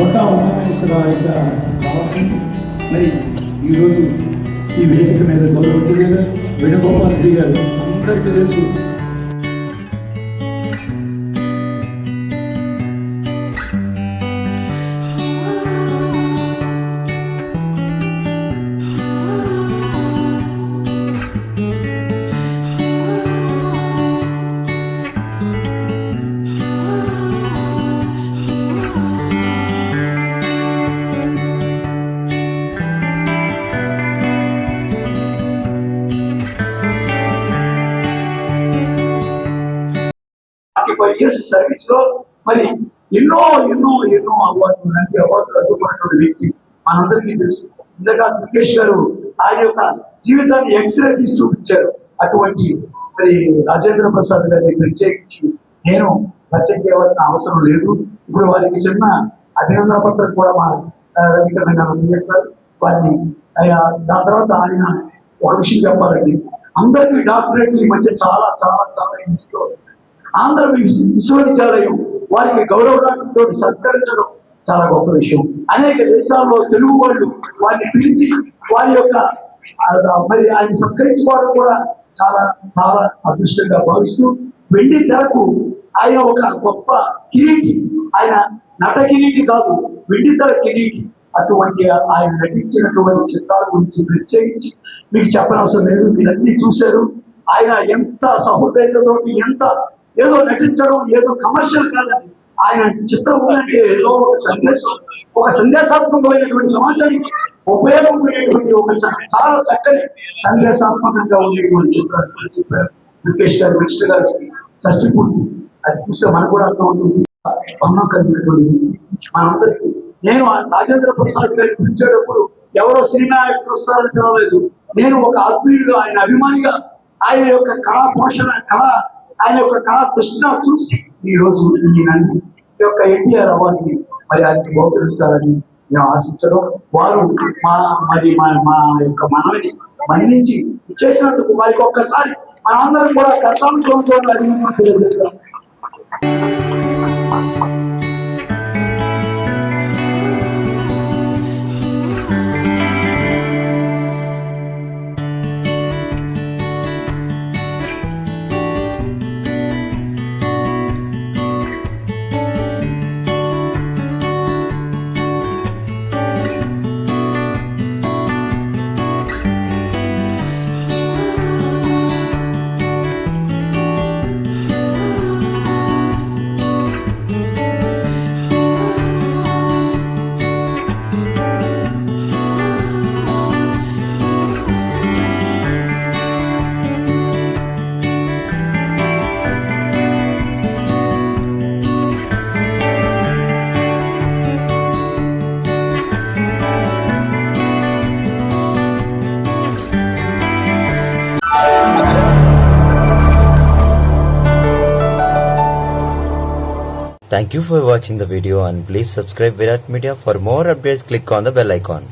ఒక ఉమామేశ్వరరావు కావాల్సింది. మరి ఈరోజు ఈ వేదిక మీద గౌరవ వేణుగోపాల్ రెడ్డి గారు అందరికీ తెలుసు. ఇయర్స్ సర్వీస్ లో మరి ఎన్నో ఎన్నో ఎన్నో అవార్డులు లాంటి అవార్డులు అందుకున్నటువంటి వ్యక్తి మనందరికీ తెలుసు. ఇందాక దుర్గేష్ గారు ఆయన యొక్క జీవితాన్ని ఎక్స్రే తీసి చూపించారు. అటువంటి మరి రాజేంద్ర ప్రసాద్ గారిని ప్రత్యేకించి నేను పరిచయం చేయవలసిన అవసరం లేదు. ఇప్పుడు వారికి చిన్న అభినందన పత్రం కూడా మా రవికరణ గారు అందజేస్తారు. వారిని దాని తర్వాత ఆయన ఒక విషయం చెప్పాలండి, అందరికీ డాక్టరేట్లు ఈ మధ్య చాలా చాలా చాలా ఈజీగా ఆంధ్ర విశ్వవిద్యాలయం వారికి గౌరవ డాక్టర్తో సత్కరించడం చాలా గొప్ప విషయం. అనేక దేశాల్లో తెలుగు వాళ్ళు వారిని పిలిచి వారి యొక్క మరి ఆయన సత్కరించుకోవడం కూడా చాలా చాలా అదృష్టంగా భావిస్తూ, వెండి తెరకు ఆయన ఒక గొప్ప కిరీటి, ఆయన నట కిరీటి కాదు, వెండి తెర కిరీటి. అటువంటి ఆయన నటించినటువంటి చిత్రాల గురించి ప్రత్యేకించి మీకు చెప్పనవసరం లేదు, మీరన్నీ చూశారు. ఆయన ఎంత సహృదయతతో, ఎంత ఏదో నటించడం, ఏదో కమర్షియల్ కాదండి. ఆయన చిత్రం ఉందంటే ఏదో ఒక సందేశం, ఒక సందేశాత్మకమైనటువంటి సమాజానికి ఉపయోగపడేటువంటి ఒక చాలా చక్కని సందేశాత్మకంగా ఉండేటువంటి చిత్రాలు చెప్పారు దుర్గేష్ గారు. కృష్ణ గారికి షష్ఠి పూర్తి అది చూస్తే మనకు కూడా అర్థం ఉంటుంది. కలిగినటువంటి మనందరికీ నేను రాజేంద్ర ప్రసాద్ గారిని పిలిచేటప్పుడు ఎవరో సినిమా యాక్టర్ వస్తారని తెలవలేదు. నేను ఒక ఆత్మీయుడు, ఆయన అభిమానిగా, ఆయన యొక్క కళా పోషణ ఆయన యొక్క కళా తృష్ణ చూసి ఈ రోజు ఈ యొక్క ఎన్టీఆర్ అవార్డుని మరి ఆయనకి బహుకరించాలని మేము ఆశించడం, వారు మా యొక్క మనవిని మన్నించి చేసినందుకు వారికి ఒక్కసారి మనందరం కూడా కర్తాంతో తెలియజేస్తాం. Thank you for watching the video and please subscribe Virat Media. For more updates, click on the bell icon.